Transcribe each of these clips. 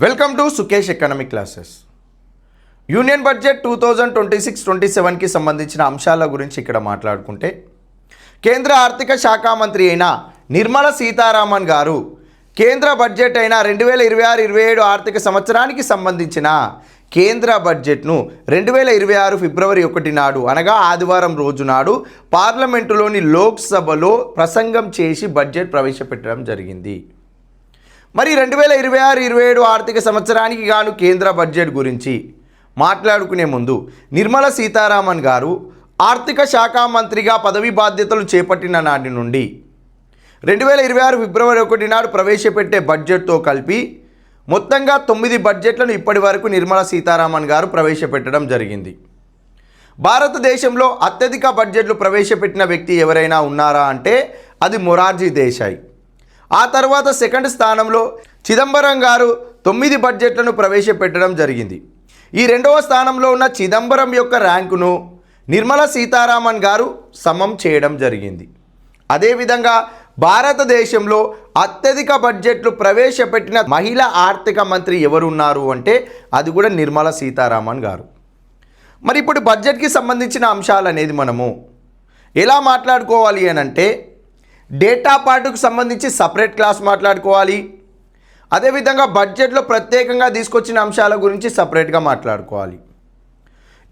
Welcome to Sukesh economic classes. Union budget 2026-27కి సంబంధించిన అంశాల గురించి ఇక్కడ మాట్లాడుకుంటే, కేంద్ర ఆర్థిక శాఖ మంత్రి అయిన నిర్మలా సీతారామన్ గారు కేంద్ర బడ్జెట్ అయిన 2026-27 ఆర్థిక సంవత్సరానికి సంబంధించిన కేంద్ర బడ్జెట్ను 2026 ఫిబ్రవరి 1 నాడు అనగా ఆదివారం రోజు నాడు పార్లమెంటులోని లోక్సభలో ప్రసంగం చేసి బడ్జెట్ ప్రవేశపెట్టడం జరిగింది. మరి 2026-27 ఆర్థిక సంవత్సరానికి గాను కేంద్ర బడ్జెట్ గురించి మాట్లాడుకునే ముందు నిర్మలా సీతారామన్ గారు ఆర్థిక శాఖ మంత్రిగా పదవి బాధ్యతలు చేపట్టిన నాటి నుండి 2026 ఫిబ్రవరి 1 నాడు ప్రవేశపెట్టే బడ్జెట్తో కలిపి మొత్తంగా 9 బడ్జెట్లను ఇప్పటి వరకు నిర్మలా సీతారామన్ గారు ప్రవేశపెట్టడం జరిగింది. భారతదేశంలో అత్యధిక బడ్జెట్లు ప్రవేశపెట్టిన వ్యక్తి ఎవరైనా ఉన్నారా అంటే అది మొరార్జీ దేశాయ్. ఆ తర్వాత సెకండ్ స్థానంలో చిదంబరం గారు 9 బడ్జెట్లను ప్రవేశపెట్టడం జరిగింది. ఈ రెండవ స్థానంలో ఉన్న చిదంబరం యొక్క ర్యాంకును నిర్మలా సీతారామన్ గారు సమం చేయడం జరిగింది. అదేవిధంగా భారతదేశంలో అత్యధిక బడ్జెట్లు ప్రవేశపెట్టిన మహిళా ఆర్థిక మంత్రి ఎవరున్నారు అంటే అది కూడా నిర్మలా సీతారామన్ గారు. మరి ఇప్పుడు బడ్జెట్కి సంబంధించిన అంశాలు అనేది మనము ఎలా మాట్లాడుకోవాలి అని అంటే, డేటా పార్టుకు సంబంధించి సపరేట్ క్లాస్ మాట్లాడుకోవాలి. అదేవిధంగా బడ్జెట్లో ప్రత్యేకంగా తీసుకొచ్చిన అంశాల గురించి సపరేట్గా మాట్లాడుకోవాలి.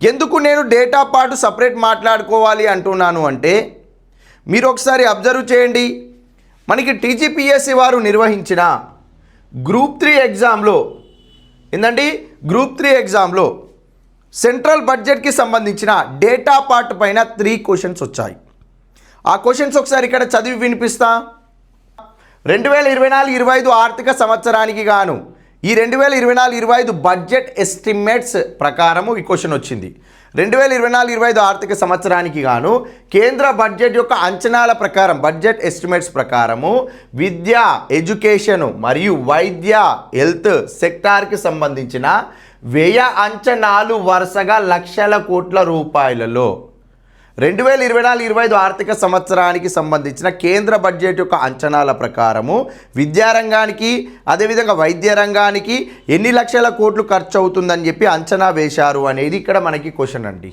ఎందుకు నేను డేటా పార్ట్ సపరేట్ మాట్లాడుకోవాలి అంటున్నాను అంటే, మీరు ఒకసారి అబ్జర్వ్ చేయండి. మనకి టీజీపీఎస్సీ వారు నిర్వహించిన గ్రూప్ 3 ఎగ్జామ్లో గ్రూప్ 3 ఎగ్జామ్లో సెంట్రల్ బడ్జెట్కి సంబంధించిన డేటా పార్ట్ పైన 3 క్వశ్చన్స్ వచ్చాయి. ఆ క్వశ్చన్స్ ఒకసారి ఇక్కడ చదివి వినిపిస్తా. 2024-25 ఆర్థిక సంవత్సరానికి గాను ఈ 2024-25 బడ్జెట్ ఎస్టిమేట్స్ ప్రకారము ఈ క్వశ్చన్ వచ్చింది. 2024-25 ఆర్థిక సంవత్సరానికి గాను కేంద్ర బడ్జెట్ యొక్క అంచనాల ప్రకారం, బడ్జెట్ ఎస్టిమేట్స్ ప్రకారము విద్య, ఎడ్యుకేషన్ మరియు వైద్య, హెల్త్ సెక్టార్కి సంబంధించిన వ్యయ అంచనాలు వరుసగా లక్షల కోట్ల రూపాయలలో 2024-25 ఆర్థిక సంవత్సరానికి సంబంధించిన కేంద్ర బడ్జెట్ యొక్క అంచనాల ప్రకారము విద్యారంగానికి అదేవిధంగా వైద్య రంగానికి ఎన్ని లక్షల కోట్లు ఖర్చు అవుతుందని చెప్పి అంచనా వేశారు అనేది ఇక్కడ మనకి క్వశ్చన్ అండి.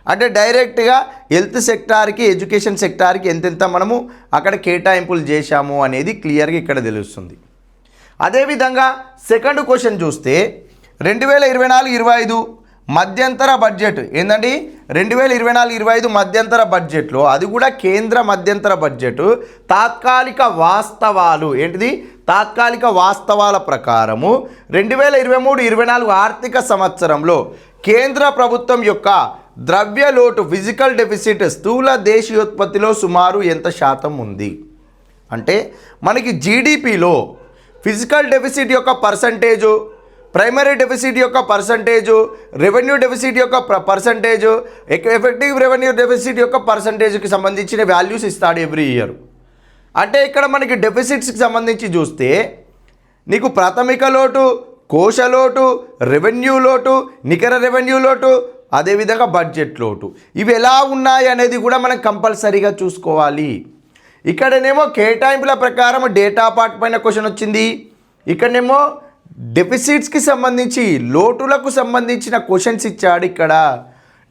అంటే డైరెక్ట్గా హెల్త్ సెక్టార్కి, ఎడ్యుకేషన్ సెక్టార్కి ఎంతెంత మనము అక్కడ కేటాయింపులు చేశాము అనేది క్లియర్గా ఇక్కడ తెలుస్తుంది. అదేవిధంగా సెకండ్ క్వశ్చన్ చూస్తే 2024-25 మధ్యంతర బడ్జెట్ 2024-25 మధ్యంతర బడ్జెట్లో, అది కూడా కేంద్ర మధ్యంతర బడ్జెట్ తాత్కాలిక వాస్తవాల ప్రకారము 2023-24 ఆర్థిక సంవత్సరంలో కేంద్ర ప్రభుత్వం యొక్క ద్రవ్య లోటు, ఫిజికల్ డెఫిసిట్, స్థూల దేశీయోత్పత్తిలో సుమారు ఎంత శాతం ఉంది అంటే, మనకి జీడిపిలో ఫిజికల్ డెఫిసిట్ యొక్క పర్సంటేజు, ప్రైమరీ డెఫిసిట్ యొక్క పర్సంటేజు, రెవెన్యూ డెఫిసిట్ యొక్క పర్సంటేజు, ఎఫెక్టివ్ రెవెన్యూ డెఫిసిట్ యొక్క పర్సంటేజ్కి సంబంధించిన వాల్యూస్ ఇస్తాడు ఎవ్రీ ఇయర్. అంటే ఇక్కడ మనకి డెఫిసిట్స్కి సంబంధించి చూస్తే నీకు ప్రాథమిక లోటు, కోశ లోటు, రెవెన్యూ లోటు, నికర రెవెన్యూ లోటు, అదేవిధంగా బడ్జెట్ లోటు, ఇవి ఎలా ఉన్నాయి అనేది కూడా మనం కంపల్సరీగా చూసుకోవాలి. ఇక్కడనేమో కేటాయింపుల ప్రకారం డేటా పార్ట్ పైన క్వశ్చన్ వచ్చింది, ఇక్కడనేమో డెఫిసిట్స్కి సంబంధించి లోటులకు సంబంధించిన క్వశ్చన్స్ ఇచ్చాడు ఇక్కడ.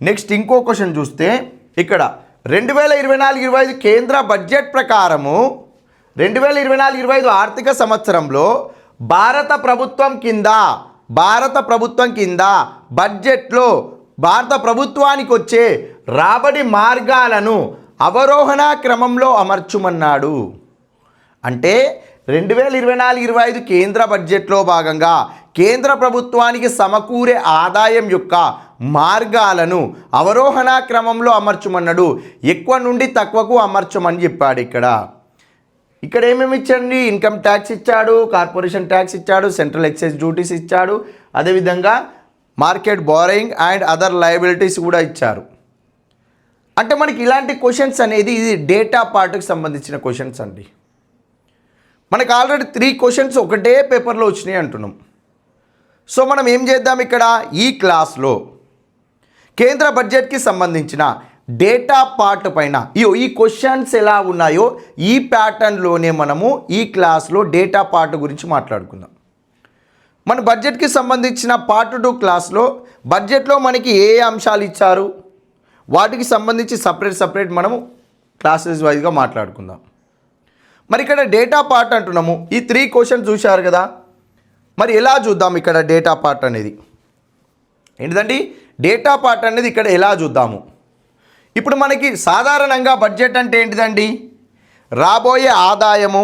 నెక్స్ట్ ఇంకో క్వశ్చన్ చూస్తే ఇక్కడ 2024-25 కేంద్ర బడ్జెట్ ప్రకారము 2024-25 ఆర్థిక సంవత్సరంలో భారత ప్రభుత్వం కింద బడ్జెట్లో భారత ప్రభుత్వానికి వచ్చే రాబడి మార్గాలను అవరోహణ క్రమంలో అమర్చుమన్నాడు. అంటే 2024-25 కేంద్ర బడ్జెట్లో భాగంగా కేంద్ర ప్రభుత్వానికి సమకూరే ఆదాయం యొక్క మార్గాలను అవరోహణ క్రమంలో అమర్చమన్నాడు. ఎక్కువ నుండి తక్కువకు అమర్చమని చెప్పాడు. ఇక్కడ ఏమేమి ఇచ్చాడు? ఇన్కమ్ ట్యాక్స్ ఇచ్చాడు, కార్పొరేషన్ ట్యాక్స్ ఇచ్చాడు, సెంట్రల్ ఎక్సైజ్ డ్యూటీస్ ఇచ్చాడు, అదేవిధంగా market borrowing and other liabilities కూడా ఇచ్చారు. అంటే మనకి ఇలాంటి క్వశ్చన్స్ అనేది ఇది డేటా పార్ట్కి సంబంధించిన క్వశ్చన్స్ అండి. మనకు ఆల్రెడీ 3 క్వశ్చన్స్ ఒకటే పేపర్లో వచ్చినాయి అంటున్నాం. సో మనం ఏం చేద్దాం, ఇక్కడ ఈ క్లాస్లో కేంద్ర బడ్జెట్కి సంబంధించిన డేటా పార్ట్ పైన ఈ క్వశ్చన్స్ ఎలా ఉన్నాయో ఈ ప్యాటర్న్లోనే మనము ఈ క్లాస్లో డేటా పార్ట్ గురించి మాట్లాడుకుందాం. మన బడ్జెట్కి సంబంధించిన పార్ట్ 2 క్లాస్లో బడ్జెట్లో మనకి ఏ అంశాలు ఇచ్చారు వాటికి సంబంధించి సపరేట్ మనము క్లాసెస్ వైజ్గా మాట్లాడుకుందాం. మరి ఇక్కడ డేటా పార్ట్ అంటున్నాము. ఈ 3 క్వశ్చన్స్ చూశారు కదా, మరి ఎలా చూద్దాం ఇక్కడ డేటా పార్ట్ అనేది ఏంటిదండి? డేటా పార్ట్ అనేది ఇక్కడ ఎలా చూద్దాము? ఇప్పుడు మనకి సాధారణంగా బడ్జెట్ అంటే ఏంటిదండి? రాబోయే ఆదాయము,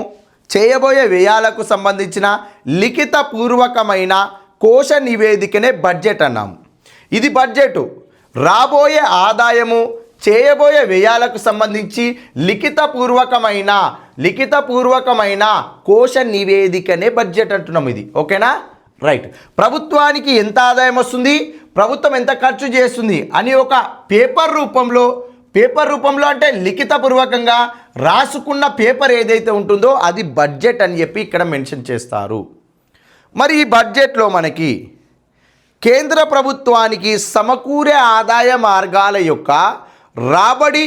చేయబోయే వ్యయాలకు సంబంధించిన లిఖిత పూర్వకమైన కోశ నివేదికనే బడ్జెట్ అన్నాము. ఇది బడ్జెట్. రాబోయే ఆదాయము, చేయబోయే వ్యయాలకు సంబంధించి లిఖిత పూర్వకమైన కోశ నివేదికనే బడ్జెట్ అంటున్నాం. ఇది ఓకేనా? రైట్. ప్రభుత్వానికి ఎంత ఆదాయం వస్తుంది, ప్రభుత్వం ఎంత ఖర్చు చేస్తుంది అని ఒక పేపర్ రూపంలో అంటే లిఖితపూర్వకంగా రాసుకున్న పేపర్ ఏదైతే ఉంటుందో అది బడ్జెట్ అని చెప్పి ఇక్కడ మెన్షన్ చేస్తారు. మరి ఈ బడ్జెట్లో మనకి కేంద్ర ప్రభుత్వానికి సమకూరే ఆదాయ మార్గాల యొక్క రాబడి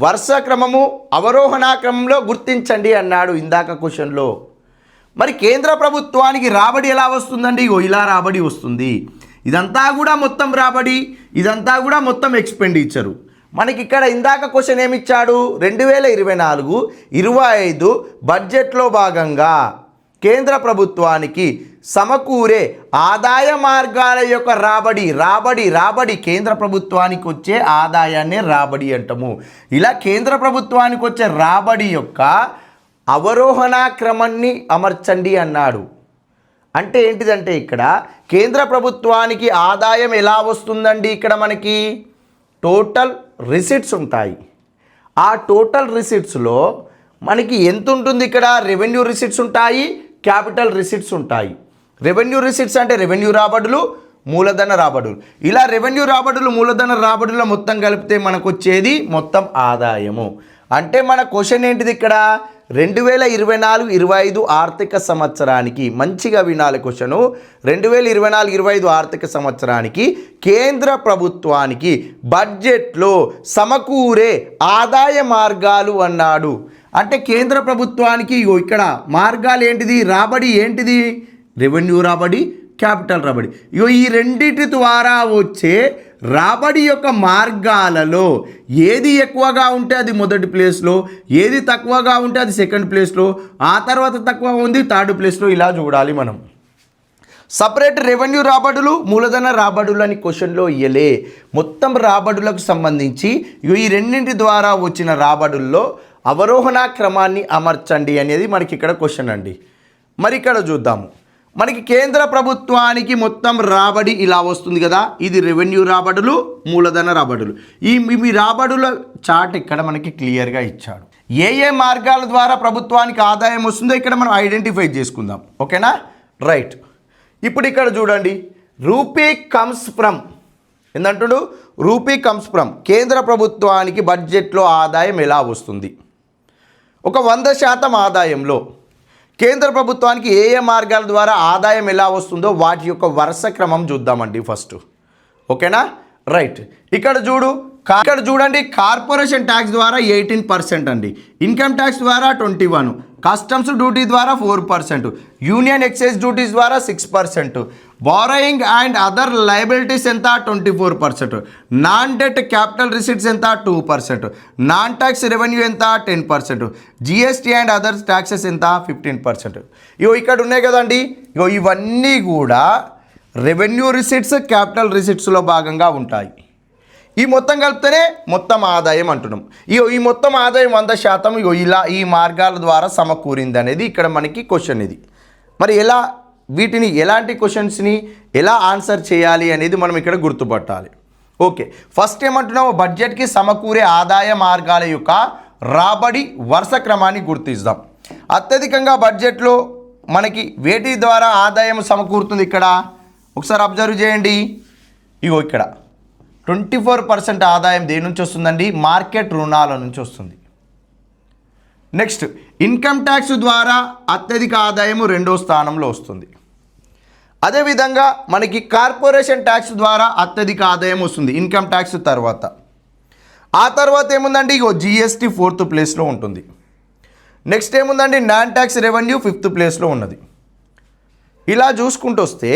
వరుస క్రమము, అవరోహణ క్రమంలో గుర్తించండి అన్నాడు ఇందాక క్వశ్చన్లో. మరి కేంద్ర ప్రభుత్వానికి రాబడి ఎలా వస్తుందండి? ఇలా రాబడి వస్తుంది. ఇదంతా కూడా మొత్తం రాబడి, ఇదంతా కూడా మొత్తం ఎక్స్పెండిచరు. మనకి ఇక్కడ ఇందాక క్వశ్చన్ ఏమిచ్చాడు? 2024-25 బడ్జెట్లో భాగంగా కేంద్ర ప్రభుత్వానికి సమకూరే ఆదాయ మార్గాల యొక్క రాబడి కేంద్ర ప్రభుత్వానికి వచ్చే ఆదాయాన్నే రాబడి అంటాము. ఇలా కేంద్ర ప్రభుత్వానికి వచ్చే రాబడి యొక్క అవరోహణ క్రమాన్ని అమర్చండి అన్నాడు. అంటే ఏంటిదంటే ఇక్కడ కేంద్ర ప్రభుత్వానికి ఆదాయం ఎలా వస్తుందండి? ఇక్కడ మనకి టోటల్ రిసిట్స్ ఉంటాయి. ఆ టోటల్ రిసిట్స్లో మనకి ఎంత ఉంటుంది? ఇక్కడ రెవెన్యూ రిసిట్స్ ఉంటాయి, క్యాపిటల్ రిసిట్స్ ఉంటాయి. రెవెన్యూ రిసిట్స్ అంటే రెవెన్యూ రాబడులు, మూలధన రాబడులు. ఇలా రెవెన్యూ రాబడులు, మూలధన రాబడుల మొత్తం కలిపితే మనకు వచ్చేది మొత్తం ఆదాయము. అంటే మన క్వశ్చన్ ఏంటిది ఇక్కడ? 2024-25 ఆర్థిక సంవత్సరానికి, మంచిగా వినాలి క్వశ్చను, 2024-25 ఆర్థిక సంవత్సరానికి కేంద్ర ప్రభుత్వానికి బడ్జెట్లో సమకూరే ఆదాయ మార్గాలు అన్నాడు. అంటే కేంద్ర ప్రభుత్వానికి ఇక్కడ మార్గాలు ఏంటిది? రాబడి ఏంటిది? రెవెన్యూ రాబడి, క్యాపిటల్ రాబడి. ఈ రెండిటి ద్వారా వచ్చే రాబడి యొక్క మార్గాలలో ఏది ఎక్కువగా ఉంటే అది మొదటి ప్లేస్లో, ఏది తక్కువగా ఉంటే అది సెకండ్ ప్లేస్లో, ఆ తర్వాత తక్కువ ఉంది థర్డ్ ప్లేస్లో. ఇలా చూడాలి మనం. సపరేట్ రెవెన్యూ రాబడులు, మూలధన రాబడులు అని క్వశ్చన్లో ఇయ్యలే. మొత్తం రాబడులకు సంబంధించి ఈ రెండింటి ద్వారా వచ్చిన రాబడుల్లో అవరోహణ క్రమాన్ని అమర్చండి అనేది మనకి ఇక్కడ క్వశ్చన్ అండి. మరి ఇక్కడ చూద్దాము. మనకి కేంద్ర ప్రభుత్వానికి మొత్తం రాబడి ఇలా వస్తుంది కదా, ఇది రెవెన్యూ రాబడులు, మూలధన రాబడులు. ఈ రాబడుల చార్ట్ ఇక్కడ మనకి క్లియర్గా ఇచ్చాడు. ఏ మార్గాల ద్వారా ప్రభుత్వానికి ఆదాయం వస్తుందో ఇక్కడ మనం ఐడెంటిఫై చేసుకుందాం. ఓకేనా? రైట్. ఇప్పుడు ఇక్కడ చూడండి, రూపీ కమ్స్ ఫ్రమ్ ఏంటంటుడు? రూపీ కమ్స్ ఫ్రమ్ కేంద్ర ప్రభుత్వానికి బడ్జెట్లో ఆదాయం ఎలా వస్తుంది? ఒక 100% ఆదాయంలో కేంద్ర ప్రభుత్వానికి ఏ మార్గాల ద్వారా ఆదాయం ఎలా వస్తుందో వాటి యొక్క వరుస క్రమం చూద్దామండి ఫస్ట్. ఓకేనా? రైట్. ఇక్కడ చూడండి, కార్పొరేషన్ ట్యాక్స్ ద్వారా 18% అండి, ఇన్కమ్ ట్యాక్స్ ద్వారా 21%, కస్టమ్స్ డ్యూటీ ద్వారా 4%, యూనియన్ ఎక్సైజ్ డ్యూటీస్ ద్వారా 6%, బారోయింగ్ అండ్ అదర్ లయబిలిటీస్ ఎంత? 24%, నాన్ డెట్ క్యాపిటల్ రిసిట్స్ ఎంత? 2%, నాన్ ట్యాక్స్ రెవెన్యూ ఎంత? 10%, జిఎస్టీ అండ్ అదర్ ట్యాక్సెస్ ఎంత? 15%. ఇక్కడ ఉన్నాయి కదండి, ఇవన్నీ కూడా రెవెన్యూ రిసిట్స్, క్యాపిటల్ రిసిట్స్లో భాగంగా ఉంటాయి. ఈ మొత్తం కలిపితేనే మొత్తం ఆదాయం అంటున్నాం. ఈ మొత్తం ఆదాయం 100% ఇలా ఈ మార్గాల ద్వారా సమకూరింది అనేది ఇక్కడ మనకి క్వశ్చన్ ఇది. మరి వీటిని ఎలాంటి క్వశ్చన్స్ని ఎలా ఆన్సర్ చేయాలి అనేది మనం ఇక్కడ గుర్తుపట్టాలి. ఓకే, ఫస్ట్ ఏమంటున్నాము? బడ్జెట్కి సమకూరే ఆదాయ మార్గాల యొక్క రాబడి వరుస క్రమాన్ని గుర్తిస్తాం. అత్యధికంగా బడ్జెట్లో మనకి వేటి ద్వారా ఆదాయం సమకూరుతుంది? ఇక్కడ ఒకసారి అబ్జర్వ్ చేయండి. ఇక్కడ 24% ఆదాయం దేని నుంచి వస్తుందండి? మార్కెట్ రుణాల నుంచి వస్తుంది. నెక్స్ట్, ఇన్కమ్ ట్యాక్స్ ద్వారా అత్యధిక ఆదాయము 2వ స్థానంలో వస్తుంది. అదేవిధంగా మనకి కార్పొరేషన్ ట్యాక్స్ ద్వారా అత్యధిక ఆదాయం వస్తుంది ఇన్కమ్ ట్యాక్స్ తర్వాత. ఆ తర్వాత ఏముందండి? జిఎస్టీ 4th ప్లేస్లో ఉంటుంది. నెక్స్ట్ ఏముందండి? నాన్ ట్యాక్స్ రెవెన్యూ 5th ప్లేస్లో ఉన్నది. ఇలా చూసుకుంటూ వస్తే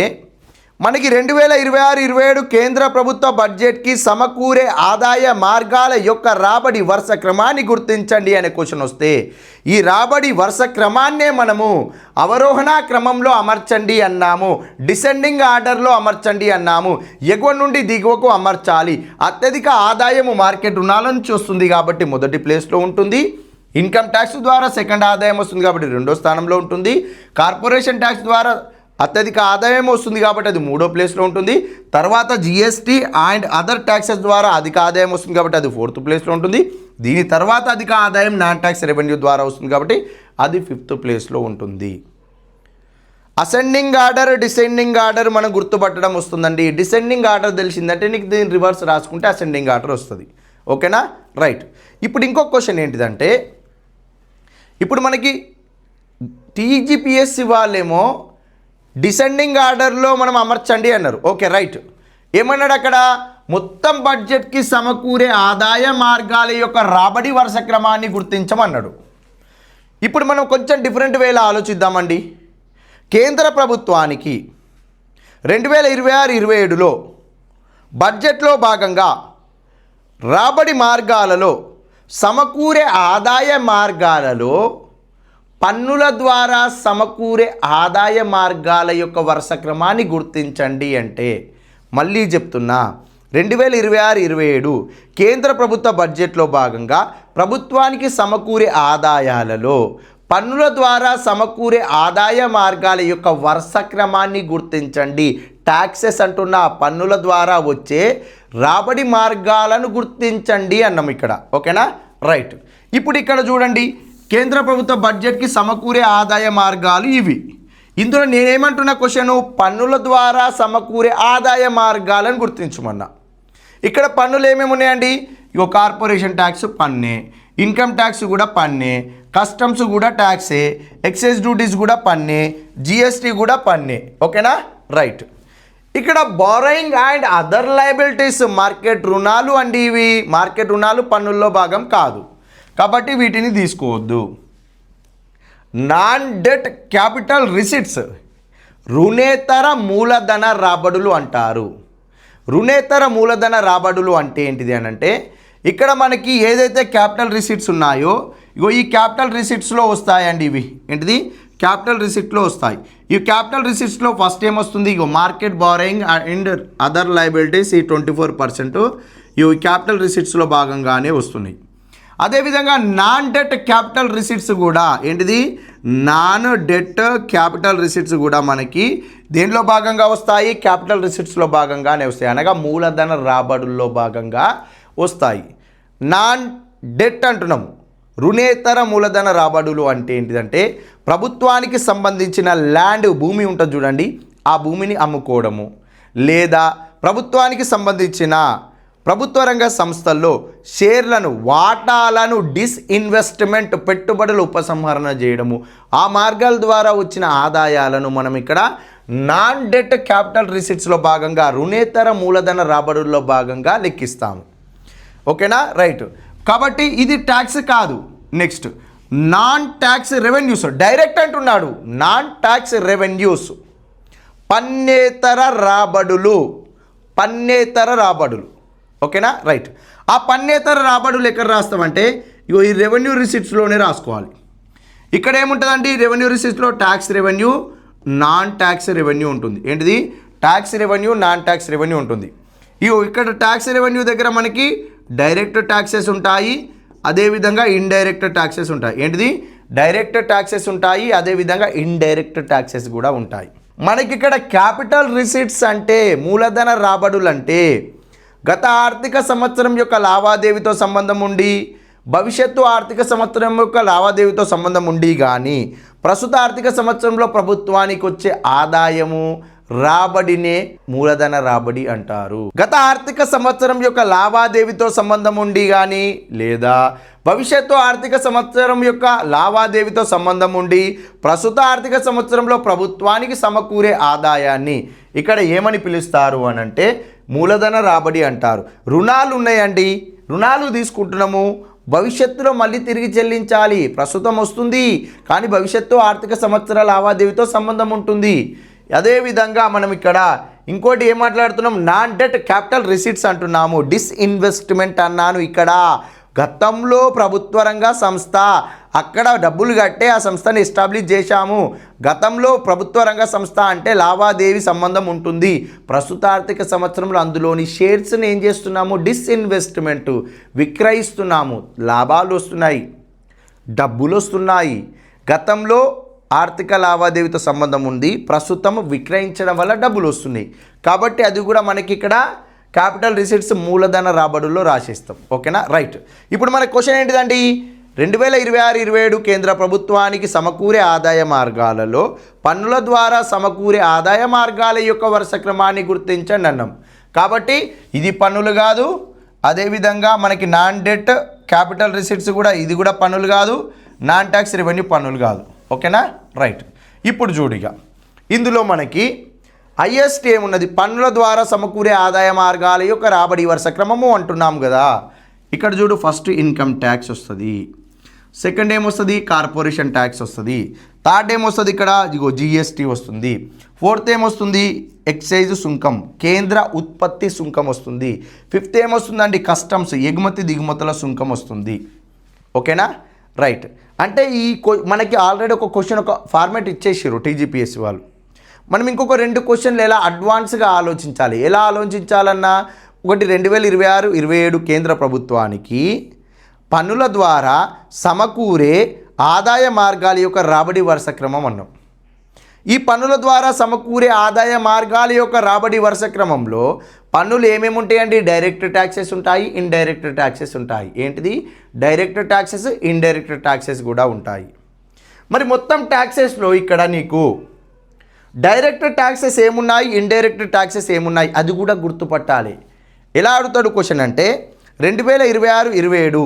మనకి 2026-27 కేంద్ర ప్రభుత్వ బడ్జెట్కి సమకూరే ఆదాయ మార్గాల యొక్క రాబడి వరుస క్రమాన్ని గుర్తించండి అనే క్వశ్చన్ వస్తే ఈ రాబడి వరుస క్రమాన్నే మనము అవరోహణ క్రమంలో అమర్చండి అన్నాము, డిసెండింగ్ ఆర్డర్లో అమర్చండి అన్నాము, ఎగువ నుండి దిగువకు అమర్చాలి. అత్యధిక ఆదాయము మార్కెట్ రుణాల నుంచి వస్తుంది కాబట్టి మొదటి ప్లేస్లో ఉంటుంది. ఇన్కమ్ ట్యాక్స్ ద్వారా సెకండ్ ఆదాయం వస్తుంది కాబట్టి రెండో స్థానంలో ఉంటుంది. కార్పొరేషన్ ట్యాక్స్ ద్వారా అత్యధిక ఆదాయం వస్తుంది కాబట్టి అది మూడో ప్లేస్లో ఉంటుంది. తర్వాత జిఎస్టీ అండ్ అదర్ ట్యాక్సెస్ ద్వారా అధిక ఆదాయం వస్తుంది కాబట్టి అది ఫోర్త్ ప్లేస్లో ఉంటుంది. దీని తర్వాత అధిక ఆదాయం నాన్ ట్యాక్స్ రెవెన్యూ ద్వారా వస్తుంది కాబట్టి అది ఫిఫ్త్ ప్లేస్లో ఉంటుంది. అసెండింగ్ ఆర్డర్, డిసెండింగ్ ఆర్డర్ మనం గుర్తుపట్టడం వస్తుందండి. డిసెండింగ్ ఆర్డర్ తెలిసిందంటే నీకు దీని రివర్స్ రాసుకుంటే అసెండింగ్ ఆర్డర్ వస్తుంది. ఓకేనా, రైట్. ఇప్పుడు ఇంకొక క్వశ్చన్ ఏంటిదంటే, ఇప్పుడు మనకి టీజీపీఎస్సీ వాళ్ళేమో డిసెండింగ్ ఆర్డర్లో మనం అమర్చండి అన్నారు. Okay, right. ఏమన్నాడు అక్కడ? మొత్తం బడ్జెట్కి సమకూరే ఆదాయ మార్గాల యొక్క రాబడి వరుస క్రమాన్ని గుర్తించమన్నాడు. ఇప్పుడు మనం కొంచెం డిఫరెంట్ వేలో ఆలోచిద్దామండి. కేంద్ర ప్రభుత్వానికి 2026-27లో బడ్జెట్లో భాగంగా రాబడి మార్గాలలో సమకూరే ఆదాయ మార్గాలలో పన్నుల ద్వారా సమకూరే ఆదాయ మార్గాల యొక్క వరుస క్రమాన్ని గుర్తించండి అంటే, మళ్ళీ చెప్తున్నా, 2026-27 కేంద్ర ప్రభుత్వ బడ్జెట్లో భాగంగా ప్రభుత్వానికి సమకూరే ఆదాయాలలో పన్నుల ద్వారా సమకూరే ఆదాయ మార్గాల యొక్క వరుస క్రమాన్ని గుర్తించండి. ట్యాక్సెస్ అంటున్న పన్నుల ద్వారా వచ్చే రాబడి మార్గాలను గుర్తించండి అన్నాం ఇక్కడ. ఓకేనా, రైట్. ఇప్పుడు ఇక్కడ చూడండి, కేంద్ర ప్రభుత్వ బడ్జెట్కి సమకూరే ఆదాయ మార్గాలు ఇవి. ఇందులో నేనేమంటున్న క్వశ్చను పన్నుల ద్వారా సమకూరే ఆదాయ మార్గాలను గుర్తించమన్నా. ఇక్కడ పన్నులు ఏమేమి ఉన్నాయండి? ఇగో కార్పొరేషన్ ట్యాక్స్ పన్నే, ఇన్కమ్ ట్యాక్స్ కూడా పన్నే, కస్టమ్స్ కూడా ట్యాక్సే, ఎక్సైజ్ డ్యూటీస్ కూడా పన్నే, జిఎస్టీ కూడా పన్నే. ఓకేనా, రైట్. ఇక్కడ borrowing and other liabilities market రుణాలు అండి. ఇవి మార్కెట్ రుణాలు పన్నుల్లో భాగం కాదు కాబట్టి వీటిని తీసుకోవద్దు. నాన్ డెట్ క్యాపిటల్ రిసిట్స్ రుణేతర మూలధన రాబడులు అంటారు. రుణేతర మూలధన రాబడులు అంటే ఏంటిది అని అంటే, ఇక్కడ మనకి ఏదైతే క్యాపిటల్ రిసిట్స్ ఉన్నాయో ఇగో ఈ క్యాపిటల్ రిసిట్స్లో వస్తాయండి. ఇవి ఏంటిది? క్యాపిటల్ రిసిప్ట్లో వస్తాయి. ఈ క్యాపిటల్ రిసిప్ట్స్లో ఫస్ట్ ఏమొస్తుంది? ఇగో market borrowing and other liabilities ఈ 24% ఈ క్యాపిటల్ రిసిప్ట్స్లో భాగంగానే వస్తున్నాయి. అదేవిధంగా నాన్ డెట్ క్యాపిటల్ రిసిప్ట్స్ కూడా ఏంటిది? నాన్ డెట్ క్యాపిటల్ రిసిప్ట్స్ కూడా మనకి దేనిలో భాగంగా వస్తాయి? క్యాపిటల్ రిసిప్ట్స్లో భాగంగానే వస్తాయి, అనగా మూలధన రాబడుల్లో భాగంగా వస్తాయి. నాన్ డెట్ అంటున్నాము. రుణేతర మూలధన రాబడులు అంటే ఏంటిదంటే, ప్రభుత్వానికి సంబంధించిన ల్యాండ్, భూమి ఉంటుంది చూడండి, ఆ భూమిని అమ్ముకోవడము, లేదా ప్రభుత్వానికి సంబంధించిన ప్రభుత్వ రంగ సంస్థల్లో షేర్లను, వాటాలను డిస్ఇన్వెస్ట్మెంట్, పెట్టుబడులు ఉపసంహరణ చేయడము, ఆ మార్గాల ద్వారా వచ్చిన ఆదాయాలను మనం ఇక్కడ నాన్ డెట్ క్యాపిటల్ రిసిప్ట్స్లో భాగంగా, రుణేతర మూలధన రాబడుల్లో భాగంగా లెక్కిస్తాము. ఓకేనా, రైట్. కాబట్టి ఇది ట్యాక్స్ కాదు. Next non tax revenues, direct అంటున్నాడు. నాన్ ట్యాక్స్ రెవెన్యూస్ పన్నేతర రాబడులు, పన్నేతర రాబడులు. ఓకేనా, రైట్. ఆ పన్నేతర రాబడులు ఎక్కడ రాస్తామంటే ఇగో ఈ రెవెన్యూ రిసిప్ట్స్లోనే రాసుకోవాలి. ఇక్కడ ఏముంటుందండి? రెవెన్యూ రిసిప్ట్స్లో tax revenue, non tax revenue ఉంటుంది. ఏంటిది? Tax revenue, non tax revenue ఉంటుంది. ఇగో ఇక్కడ ట్యాక్స్ రెవెన్యూ దగ్గర మనకి డైరెక్ట్ ట్యాక్సెస్ ఉంటాయి, అదేవిధంగా ఇండైరెక్ట్ ట్యాక్సెస్ ఉంటాయి. ఏంటిది? డైరెక్ట్ ట్యాక్సెస్ ఉంటాయి, అదేవిధంగా ఇండైరెక్ట్ ట్యాక్సెస్ కూడా ఉంటాయి. మనకి ఇక్కడ క్యాపిటల్ రిసిప్ట్స్ అంటే, మూలధన రాబడులు అంటే గత ఆర్థిక సంవత్సరం యొక్క లావాదేవీతో సంబంధం ఉండి, భవిష్యత్తు ఆర్థిక సంవత్సరం యొక్క లావాదేవీతో సంబంధం ఉండి కానీ ప్రస్తుత ఆర్థిక సంవత్సరంలో ప్రభుత్వానికి వచ్చే ఆదాయము, రాబడినే మూలధన రాబడి అంటారు. గత ఆర్థిక సంవత్సరం యొక్క లావాదేవీతో సంబంధం ఉండి కానీ, లేదా భవిష్యత్తు ఆర్థిక సంవత్సరం యొక్క లావాదేవీతో సంబంధం ఉండి ప్రస్తుత ఆర్థిక సంవత్సరంలో ప్రభుత్వానికి సమకూరే ఆదాయాన్ని ఇక్కడ ఏమని పిలుస్తారు అని అంటే మూలధన రాబడి అంటారు. రుణాలు ఉన్నాయండి, రుణాలు తీసుకుంటున్నాము, భవిష్యత్తులో మళ్ళీ తిరిగి చెల్లించాలి. ప్రస్తుతం వస్తుంది కానీ భవిష్యత్తు ఆర్థిక సంవత్సర లావాదేవీతో సంబంధం ఉంటుంది. అదేవిధంగా మనం ఇక్కడ ఇంకోటి ఏం మాట్లాడుతున్నాం, నాన్ డెట్ క్యాపిటల్ రిసీట్స్ అంటున్నాము. డిస్ఇన్వెస్ట్మెంట్ అన్నాను. ఇక్కడ గతంలో ప్రభుత్వ రంగ సంస్థ, అక్కడ డబ్బులు కట్టే ఆ సంస్థని ఎస్టాబ్లిష్ చేశాము. గతంలో ప్రభుత్వ రంగ సంస్థ అంటే లావాదేవీ సంబంధం ఉంటుంది. ప్రస్తుత ఆర్థిక సంవత్సరంలో అందులోని షేర్స్ని ఏం చేస్తున్నాము, డిస్ఇన్వెస్ట్మెంట్, విక్రయిస్తున్నాము. లాభాలు వస్తున్నాయి, డబ్బులు వస్తున్నాయి. గతంలో ఆర్థిక లావాదేవీతో సంబంధం ఉంది, ప్రస్తుతం విక్రయించడం వల్ల డబ్బులు వస్తున్నాయి. కాబట్టి అది కూడా మనకి ఇక్కడ క్యాపిటల్ రిసీట్స్ మూలధన రాబడుల్లో రాసేస్తాం. ఓకేనా, రైట్. ఇప్పుడు మన క్వశ్చన్ ఏంటిదండి, 2026-27 కేంద్ర ప్రభుత్వానికి సమకూరే ఆదాయ మార్గాలలో పన్నుల ద్వారా సమకూరే ఆదాయ మార్గాల యొక్క వరుస క్రమాన్ని గుర్తించండి అన్నాం. కాబట్టి ఇది పన్నులు కాదు, అదేవిధంగా మనకి నాన్ డెట్ క్యాపిటల్ రిసీట్స్ కూడా, ఇది కూడా పన్నులు కాదు, నాన్ ట్యాక్స్ రెవెన్యూ పన్నులు కాదు. ఓకేనా, రైట్. ఇప్పుడు చూడిగా ఇందులో మనకి హైయెస్ట్ ఏమున్నది, పన్నుల ద్వారా సమకూరే ఆదాయ మార్గాల యొక్క రాబడి వరుస క్రమము అంటున్నాం కదా. ఇక్కడ చూడు, ఫస్ట్ ఇన్కమ్ ట్యాక్స్ వస్తుంది, సెకండ్ ఏమొస్తుంది, కార్పొరేషన్ ట్యాక్స్ వస్తుంది, థర్డ్ ఏమొస్తుంది, ఇక్కడ ఇగో జిఎస్టీ వస్తుంది, ఫోర్త్ ఏమొస్తుంది, ఎక్సైజ్ సుంకం, కేంద్ర ఉత్పత్తి సుంకం వస్తుంది, ఫిఫ్త్ ఏమొస్తుందండి, కస్టమ్స్, ఎగుమతి దిగుమతుల సుంకం వస్తుంది. ఓకేనా, రైట్. అంటే మనకి ఆల్రెడీ ఒక క్వశ్చన్, ఒక ఫార్మేట్ ఇచ్చేసారు టీజీపీఎస్సీ వాళ్ళు. మనం ఇంకొక 2 క్వశ్చన్లు ఎలా అడ్వాన్స్గా ఆలోచించాలి. ఎలా ఆలోచించాలన్నా, ఒకటి 2026-27 కేంద్ర ప్రభుత్వానికి పన్నుల ద్వారా సమకూరే ఆదాయ మార్గాల యొక్క రాబడి వరుస క్రమం అన్నాం. ఈ పన్నుల ద్వారా సమకూరే ఆదాయ మార్గాల యొక్క రాబడి వరుస క్రమంలో పన్నులు ఏమేమి ఉంటాయండి, డైరెక్ట్ ట్యాక్సెస్ ఉంటాయి, ఇండైరెక్ట్ ట్యాక్సెస్ ఉంటాయి. ఏంటిది, డైరెక్ట్ ట్యాక్సెస్, ఇండైరెక్ట్ ట్యాక్సెస్ కూడా ఉంటాయి. మరి మొత్తం ట్యాక్సెస్లో ఇక్కడ నీకు డైరెక్ట్ ట్యాక్సెస్ ఏమున్నాయి, ఇండైరెక్ట్ ట్యాక్సెస్ ఏమున్నాయి, అది కూడా గుర్తుపట్టాలి. ఎలా అడుగుతాడు క్వశ్చన్ అంటే, 2026-27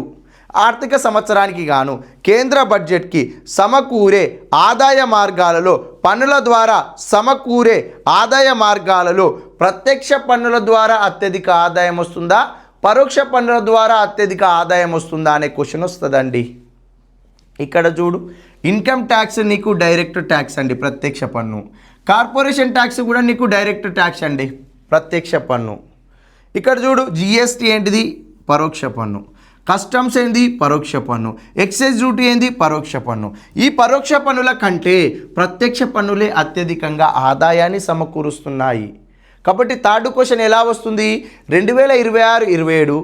ఆర్థిక సంవత్సరానికి గాను కేంద్ర బడ్జెట్కి సమకూరే ఆదాయ మార్గాలలో పన్నుల ద్వారా సమకూరే ఆదాయ మార్గాలలో ప్రత్యక్ష పన్నుల ద్వారా అత్యధిక ఆదాయం వస్తుందా, పరోక్ష పన్నుల ద్వారా అత్యధిక ఆదాయం వస్తుందా అనే క్వశ్చన్ వస్తుందండి. ఇక్కడ చూడు, ఇన్కమ్ ట్యాక్స్ నీకు డైరెక్ట్ ట్యాక్స్ అండి, ప్రత్యక్ష పన్ను. కార్పొరేషన్ ట్యాక్స్ కూడా నీకు డైరెక్ట్ ట్యాక్స్ అండి, ప్రత్యక్ష పన్ను. ఇక్కడ చూడు, జిఎస్టీ ఏంటిది, పరోక్ష పన్ను. కస్టమ్స్ ఏంది, పరోక్ష పన్ను. ఎక్సైజ్ డ్యూటీ ఏంది, పరోక్ష పన్ను. ఈ పరోక్ష పన్నుల కంటే ప్రత్యక్ష పన్నులే అత్యధికంగా ఆదాయాన్ని సమకూరుస్తున్నాయి. కాబట్టి థర్డ్ క్వశ్చన్ ఎలా వస్తుంది, 2026-27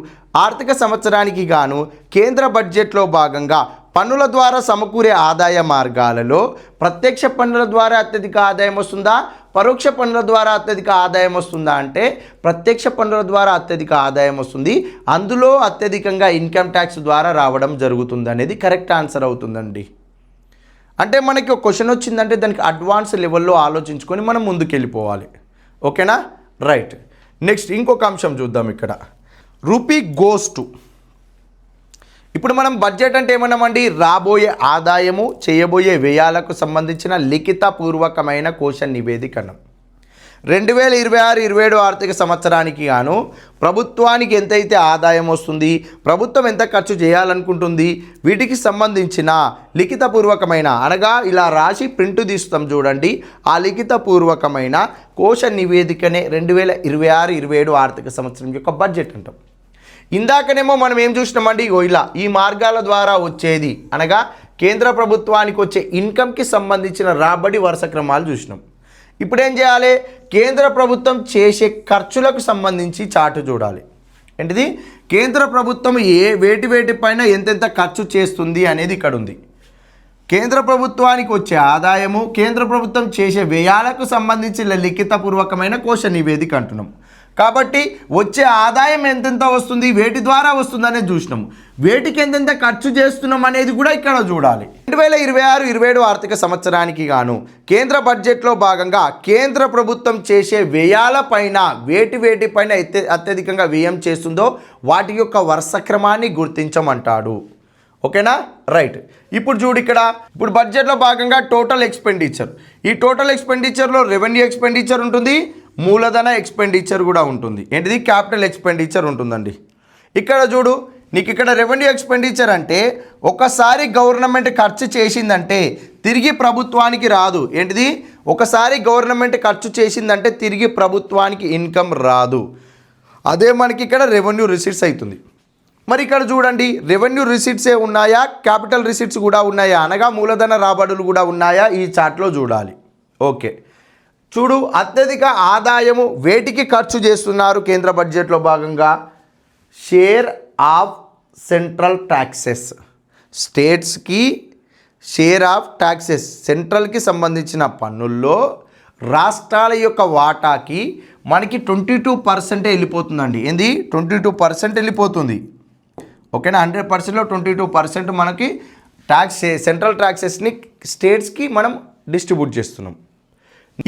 ఆర్థిక సంవత్సరానికి గాను కేంద్ర బడ్జెట్లో భాగంగా పన్నుల ద్వారా సమకూరే ఆదాయ మార్గాలలో ప్రత్యక్ష పన్నుల ద్వారా అత్యధిక ఆదాయం వస్తుందా, పరోక్ష పన్నుల ద్వారా అత్యధిక ఆదాయం వస్తుందా అంటే ప్రత్యక్ష పన్నుల ద్వారా అత్యధిక ఆదాయం వస్తుంది. అందులో అత్యధికంగా ఇన్కమ్ ట్యాక్స్ ద్వారా రావడం జరుగుతుంది అనేది కరెక్ట్ ఆన్సర్ అవుతుందండి. అంటే మనకి ఒక క్వశ్చన్ వచ్చిందంటే దానికి అడ్వాన్స్ లెవెల్లో ఆలోచించుకొని మనం ముందుకెళ్ళిపోవాలి. ఓకేనా, రైట్. నెక్స్ట్ ఇంకొక అంశం చూద్దాం. ఇక్కడ రూపీ గోస్ టు, ఇప్పుడు మనం బడ్జెట్ అంటే ఏమన్నామండి, రాబోయే ఆదాయము, చేయబోయే వ్యయాలకు సంబంధించిన లిఖితపూర్వకమైన కోశ నివేదిక అన్నాం. 2026-27 ఆర్థిక సంవత్సరానికి గాను ప్రభుత్వానికి ఎంతైతే ఆదాయం వస్తుంది, ప్రభుత్వం ఎంత ఖర్చు చేయాలనుకుంటుంది, వీటికి సంబంధించిన లిఖితపూర్వకమైన, అనగా ఇలా రాసి ప్రింట్ తీస్తాం చూడండి, ఆ లిఖితపూర్వకమైన కోశ నివేదికనే 2026-27 ఆర్థిక సంవత్సరం యొక్క బడ్జెట్ అంటాం. ఇందాకనేమో మనం ఏం చూసినామండి, ఇలా ఈ మార్గాల ద్వారా వచ్చేది, అనగా కేంద్ర ప్రభుత్వానికి వచ్చే ఇన్కమ్కి సంబంధించిన రాబడి వరుస క్రమాలు చూసినాం. ఇప్పుడు ఏం చేయాలి, కేంద్ర ప్రభుత్వం చేసే ఖర్చులకు సంబంధించి చార్టు చూడాలి. ఏంటిది, కేంద్ర ప్రభుత్వం వేటి పైన ఎంతెంత ఖర్చు చేస్తుంది అనేది ఇక్కడ ఉంది. కేంద్ర ప్రభుత్వానికి వచ్చే ఆదాయము, కేంద్ర ప్రభుత్వం చేసే వ్యయాలకు సంబంధించిన లిఖితపూర్వకమైన కోశ నివేదిక అంటున్నాం. కాబట్టి వచ్చే ఆదాయం ఎంతెంత వస్తుంది, వేటి ద్వారా వస్తుంది అనేది చూసినాము, వేటికి ఎంతెంత ఖర్చు చేస్తున్నాం అనేది కూడా ఇక్కడ చూడాలి. 2026-27 ఆర్థిక సంవత్సరానికి గాను కేంద్ర బడ్జెట్లో భాగంగా కేంద్ర ప్రభుత్వం చేసే వ్యయాలపైన వేటిపైన అత్యధికంగా వ్యయం చేస్తుందో వాటి యొక్క వరుస క్రమాన్ని గుర్తించమంటాడు. ఓకేనా, రైట్. ఇప్పుడు చూడు, ఇక్కడ ఇప్పుడు బడ్జెట్లో భాగంగా టోటల్ ఎక్స్పెండిచర్, ఈ టోటల్ ఎక్స్పెండిచర్లో రెవెన్యూ ఎక్స్పెండిచర్ ఉంటుంది, మూలధన ఎక్స్పెండిచర్ కూడా ఉంటుంది. ఏంటిది, క్యాపిటల్ ఎక్స్పెండిచర్ ఉంటుందండి. ఇక్కడ చూడు, నీకు ఇక్కడ రెవెన్యూ ఎక్స్పెండిచర్ అంటే ఒకసారి గవర్నమెంట్ ఖర్చు చేసిందంటే తిరిగి ప్రభుత్వానికి రాదు. ఏంటిది? ఒకసారి గవర్నమెంట్ ఖర్చు చేసిందంటే తిరిగి ప్రభుత్వానికి ఇన్కమ్ రాదు. అదే మనకి ఇక్కడ రెవెన్యూ రిసీట్స్ అవుతుంది. మరి ఇక్కడ చూడండి, రెవెన్యూ రిసీట్సే ఉన్నాయా, క్యాపిటల్ రిసీట్స్ కూడా ఉన్నాయా, అనగా మూలధన రాబడులు కూడా ఉన్నాయా, ఈ చార్ట్లో చూడాలి. ఓకే, చూడు, అత్యధిక ఆదాయము వేటికి ఖర్చు చేస్తున్నారు కేంద్ర బడ్జెట్లో భాగంగా? Share of central taxes. స్టేట్స్కి షేర్ ఆఫ్ ట్యాక్సెస్, సెంట్రల్కి సంబంధించిన పన్నుల్లో రాష్ట్రాల యొక్క వాటాకి మనకి 22% వెళ్ళిపోతుందండి. ఏంది? 22% వెళ్ళిపోతుంది. ఓకేనా? 100%లో 22% మనకి ట్యాక్స్, సెంట్రల్ ట్యాక్సెస్ని స్టేట్స్కి మనం డిస్ట్రిబ్యూట్ చేస్తున్నాం.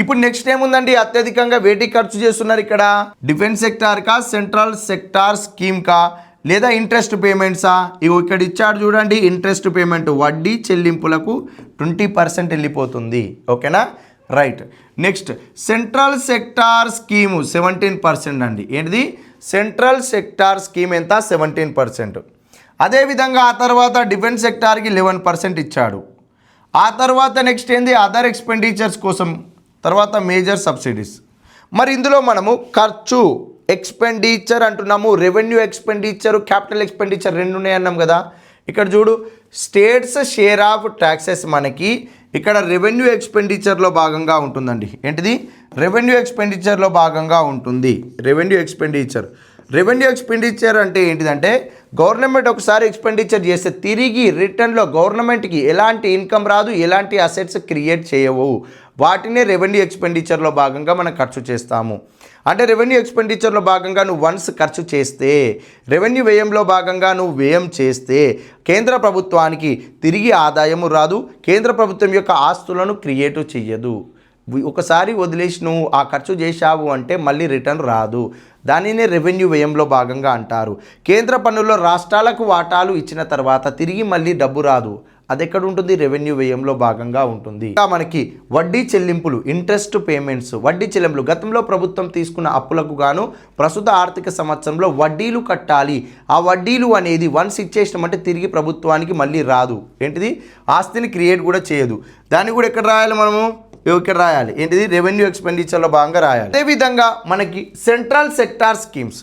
ఇప్పుడు నెక్స్ట్ ఏముందండి? అత్యధికంగా వేటికి ఖర్చు చేస్తున్నారు ఇక్కడ? డిఫెన్స్ సెక్టార్కా, సెంట్రల్ సెక్టార్ స్కీమ్కా, లేదా ఇంట్రెస్ట్ పేమెంట్సా? ఇవి ఇక్కడ ఇచ్చాడు చూడండి, ఇంట్రెస్ట్ పేమెంట్ వడ్డీ చెల్లింపులకు 20% వెళ్ళిపోతుంది. ఓకేనా? Right. Next central sector scheme 17% అండి. ఏంటిది? సెంట్రల్ సెక్టార్ స్కీమ్ ఎంత? 17%. అదేవిధంగా ఆ తర్వాత డిఫెన్స్ సెక్టార్కి 11% ఇచ్చాడు. ఆ తర్వాత నెక్స్ట్ ఏంది? అదర్ ఎక్స్పెండిచర్స్ కోసం, తర్వాత మేజర్ సబ్సిడీస్. మరి ఇందులో మనము ఖర్చు ఎక్స్పెండిచర్ అంటున్నాము, రెవెన్యూ ఎక్స్పెండిచర్, క్యాపిటల్ ఎక్స్పెండిచర్ రెండు ఉన్నాయి అన్నాం కదా. ఇక్కడ చూడు, స్టేట్స్ షేర్ ఆఫ్ ట్యాక్సెస్ మనకి ఇక్కడ రెవెన్యూ ఎక్స్పెండిచర్లో భాగంగా ఉంటుందండి. ఏంటిది? రెవెన్యూ ఎక్స్పెండిచర్లో భాగంగా ఉంటుంది. రెవెన్యూ ఎక్స్పెండిచర్ అంటే ఏంటిదంటే, గవర్నమెంట్ ఒకసారి ఎక్స్పెండిచర్ చేస్తే తిరిగి రిటర్న్లో గవర్నమెంట్కి ఎలాంటి ఇన్కమ్ రాదు, ఎలాంటి అసెట్స్ క్రియేట్ చేయవు. వాటినే రెవెన్యూ ఎక్స్పెండిచర్లో భాగంగా మనం ఖర్చు చేస్తాము. అంటే రెవెన్యూ ఎక్స్పెండిచర్లో భాగంగా నువ్వు వన్స్ ఖర్చు చేస్తే, రెవెన్యూ వ్యయంలో భాగంగా నువ్వు వ్యయం చేస్తే కేంద్ర ప్రభుత్వానికి తిరిగి ఆదాయము రాదు, కేంద్ర ప్రభుత్వం యొక్క ఆస్తులను క్రియేట్ చేయదు. ఒకసారి వదిలేసి నువ్వు ఆ ఖర్చు చేశావు అంటే మళ్ళీ రిటర్న్ రాదు. దానినే రెవెన్యూ వ్యయంలో భాగంగా అంటారు. కేంద్ర పన్నుల్లో రాష్ట్రాలకు వాటాలు ఇచ్చిన తర్వాత తిరిగి మళ్ళీ డబ్బు రాదు. అది ఎక్కడ ఉంటుంది? రెవెన్యూ వ్యయంలో భాగంగా ఉంటుంది. ఇంకా మనకి వడ్డీ చెల్లింపులు, ఇంట్రెస్ట్ పేమెంట్స్, వడ్డీ చెల్లింపులు. గతంలో ప్రభుత్వం తీసుకున్న అప్పులకు గాను ప్రస్తుత ఆర్థిక సంవత్సరంలో వడ్డీలు కట్టాలి. ఆ వడ్డీలు అనేది వన్స్ ఇచ్చేసినామంటే తిరిగి ప్రభుత్వానికి మళ్ళీ రాదు. ఏంటిది? ఆస్తిని క్రియేట్ కూడా చేయదు. దాన్ని కూడా ఎక్కడ రాయాలి మనము? ఇక్కడ రాయాలి. ఏంటిది? రెవెన్యూ ఎక్స్పెండిచర్లో భాగంగా రాయాలి. అదేవిధంగా మనకి సెంట్రల్ సెక్టార్ స్కీమ్స్,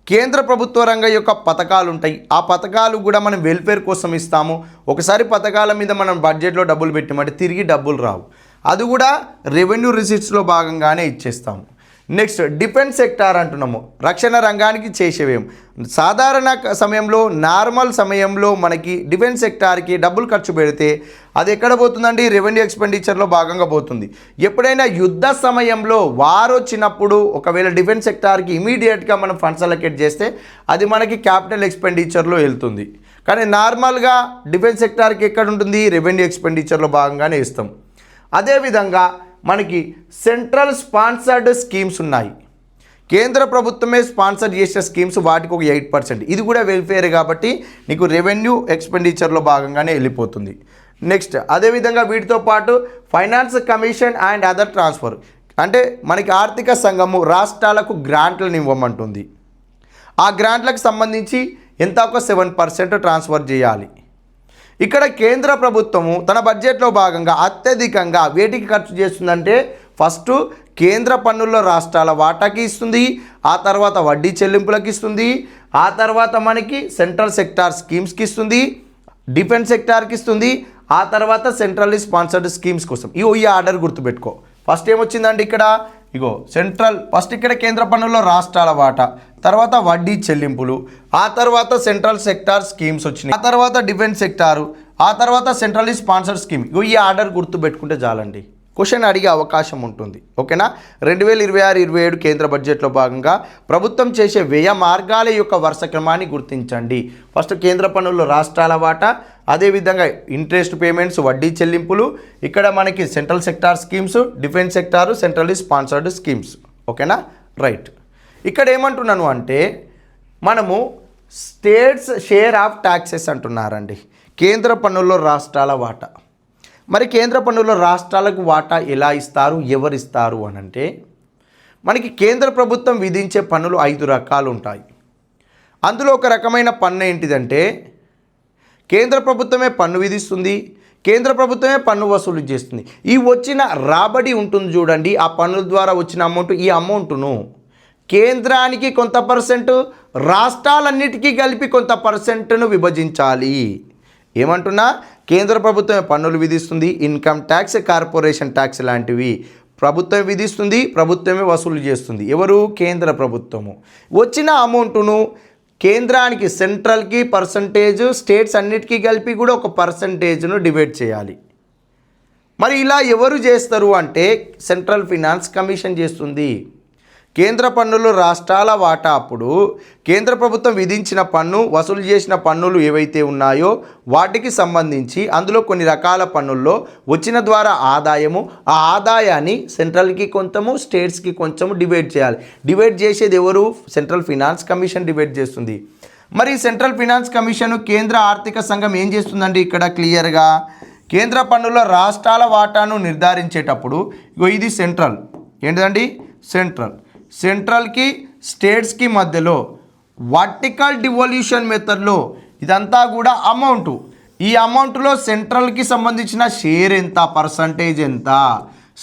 కేంద్ర ప్రభుత్వ రంగం యొక్క పథకాలు ఉంటాయి. ఆ పథకాలు కూడా మనం వెల్ఫేర్ కోసం ఇస్తాము. ఒకసారి పథకాల మీద మనం బడ్జెట్లో డబ్బులు పెట్టామంటే తిరిగి డబ్బులు రావు. అది కూడా రెవెన్యూ రిసీట్స్లో భాగంగానే ఇచ్చేస్తాము. నెక్స్ట్ డిఫెన్స్ సెక్టార్ అంటున్నాము, రక్షణ రంగానికి చేసేవేం. సాధారణ సమయంలో, నార్మల్ సమయంలో మనకి డిఫెన్స్ సెక్టార్కి డబ్బులు ఖర్చు పెడితే అది ఎక్కడ పోతుందండి? రెవెన్యూ ఎక్స్పెండిచర్లో భాగంగా పోతుంది. ఎప్పుడైనా యుద్ధ సమయంలో వార్ వచ్చినప్పుడు ఒకవేళ డిఫెన్స్ సెక్టార్కి ఇమీడియట్గా మనం ఫండ్స్ అలొకేట్ చేస్తే అది మనకి క్యాపిటల్ ఎక్స్పెండిచర్లో వెళ్తుంది. కానీ నార్మల్గా డిఫెన్స్ సెక్టార్కి ఎక్కడ ఉంటుంది? రెవెన్యూ ఎక్స్పెండిచర్లో భాగంగానే ఇస్తాం. అదేవిధంగా మనకి సెంట్రల్ స్పాన్సర్డ్ స్కీమ్స్ ఉన్నాయి. కేంద్ర ప్రభుత్వమే స్పాన్సర్ చేసే స్కీమ్స్, వాటికి ఒక 8%. ఇది కూడా వెల్ఫేర్ కాబట్టి నీకు రెవెన్యూ ఎక్స్పెండిచర్లో భాగంగానే వెళ్ళిపోతుంది. నెక్స్ట్ అదేవిధంగా వీటితో పాటు finance commission and other transfer, అంటే మనకి ఆర్థిక సంఘము రాష్ట్రాలకు గ్రాంట్లను ఇవ్వమంటుంది. ఆ గ్రాంట్లకు సంబంధించి ఎంత? ఒక 7% ట్రాన్స్ఫర్ చేయాలి. ఇక్కడ కేంద్ర ప్రభుత్వము తన బడ్జెట్లో భాగంగా అత్యధికంగా వేటికి ఖర్చు చేస్తుందంటే, ఫస్ట్ కేంద్ర పన్నుల్లో రాష్ట్రాల వాటాకి ఇస్తుంది, ఆ తర్వాత వడ్డీ చెల్లింపులకు ఇస్తుంది, ఆ తర్వాత మనకి సెంట్రల్ సెక్టార్ స్కీమ్స్కి ఇస్తుంది, డిఫెన్స్ సెక్టార్కి ఇస్తుంది, ఆ తర్వాత సెంట్రల్లీ స్పాన్సర్డ్ స్కీమ్స్ కోసం. ఈ ఆర్డర్ గుర్తుపెట్టుకో. ఫస్ట్ ఏమొచ్చిందండి ఇక్కడ? సెంట్రల్, ఫస్ట్ ఇక్కడ కేంద్ర పన్నుల్లో రాష్ట్రాల వాటా, తర్వాత వడ్డీ చెల్లింపులు, ఆ తర్వాత సెంట్రల్ సెక్టార్ స్కీమ్స్ వచ్చినాయి, ఆ తర్వాత డిఫెన్స్ సెక్టారు, ఆ తర్వాత సెంట్రల్లీ స్పాన్సర్డ్ స్కీమ్. ఈ ఆర్డర్ గుర్తుపెట్టుకుంటే చాలండి. క్వశ్చన్ అడిగే అవకాశం ఉంటుంది. ఓకేనా? 2026-27 కేంద్ర బడ్జెట్లో భాగంగా ప్రభుత్వం చేసే వ్యయ మార్గాల యొక్క వరుస క్రమాన్ని గుర్తించండి. ఫస్ట్ కేంద్ర పన్నుల్లో రాష్ట్రాల వాటా, అదేవిధంగా ఇంట్రెస్ట్ పేమెంట్స్, వడ్డీ చెల్లింపులు, ఇక్కడ మనకి central sector schemes, defence sector, centrally sponsored schemes. ఓకేనా? రైట్. ఇక్కడ ఏమంటున్నాను అంటే, మనము స్టేట్స్ షేర్ ఆఫ్ ట్యాక్సెస్ అంటున్నారండి. కేంద్ర పన్నుల్లో రాష్ట్రాల వాటా. మరి కేంద్ర పన్నుల్లో రాష్ట్రాలకు వాటా ఎలా ఇస్తారు, ఎవరు ఇస్తారు అని అంటే, మనకి కేంద్ర ప్రభుత్వం విధించే పన్నులు 5 రకాలు ఉంటాయి. అందులో ఒక రకమైన పన్ను ఏంటిదంటే కేంద్ర ప్రభుత్వమే పన్ను విధిస్తుంది, కేంద్ర ప్రభుత్వమే పన్ను వసూలు చేస్తుంది. ఈ వచ్చిన రాబడి ఉంటుంది చూడండి, ఆ పన్నుల ద్వారా వచ్చిన అమౌంట్, ఈ అమౌంట్ను కేంద్రానికి కొంత పర్సెంట్, రాష్ట్రాలన్నిటికీ కలిపి కొంత పర్సెంట్ను విభజించాలి. ఏమంటున్నా, కేంద్ర ప్రభుత్వమే పన్నులు విధిస్తుంది, ఇన్కమ్ ట్యాక్స్, కార్పొరేషన్ ట్యాక్స్ లాంటివి ప్రభుత్వం విధిస్తుంది, ప్రభుత్వమే వసూలు చేస్తుంది. ఎవరు? కేంద్ర ప్రభుత్వము. వచ్చిన అమౌంట్ను కేంద్రానికి, సెంట్రల్కి పర్సంటేజ్, స్టేట్స్ అన్నిటికీ కలిపి కూడా ఒక పర్సంటేజ్ను డివైడ్ చేయాలి. మరి ఇలా ఎవరు చేస్తారు అంటే సెంట్రల్ ఫినాన్స్ కమిషన్ చేస్తుంది. కేంద్ర పన్నులు రాష్ట్రాల వాటా అప్పుడు కేంద్ర ప్రభుత్వం విధించిన పన్ను, వసూలు చేసిన పన్నులు ఏవైతే ఉన్నాయో వాటికి సంబంధించి అందులో కొన్ని రకాల పన్నుల్లో వచ్చిన ద్వారా ఆదాయము, ఆ ఆదాయాన్ని సెంట్రల్కి కొంచెము, స్టేట్స్కి కొంచెము డివైడ్ చేయాలి. డివైడ్ చేసేది ఎవరు? సెంట్రల్ ఫినాన్స్ కమిషన్ డివైడ్ చేస్తుంది. మరి సెంట్రల్ ఫినాన్స్ కమిషన్ కేంద్ర ఆర్థిక సంఘం ఏం చేస్తుందండి? ఇక్కడ క్లియర్గా కేంద్ర పన్నుల రాష్ట్రాల వాటాను నిర్ధారించేటప్పుడు ఇది సెంట్రల్ ఏంటిదండి? సెంట్రల్కి స్టేట్స్కి మధ్యలో వర్టికల్ డివల్యూషన్ మెథడ్లో ఇదంతా కూడా అమౌంట్, ఈ అమౌంట్లో సెంట్రల్కి సంబంధించిన షేర్ ఎంత, పర్సంటేజ్ ఎంత,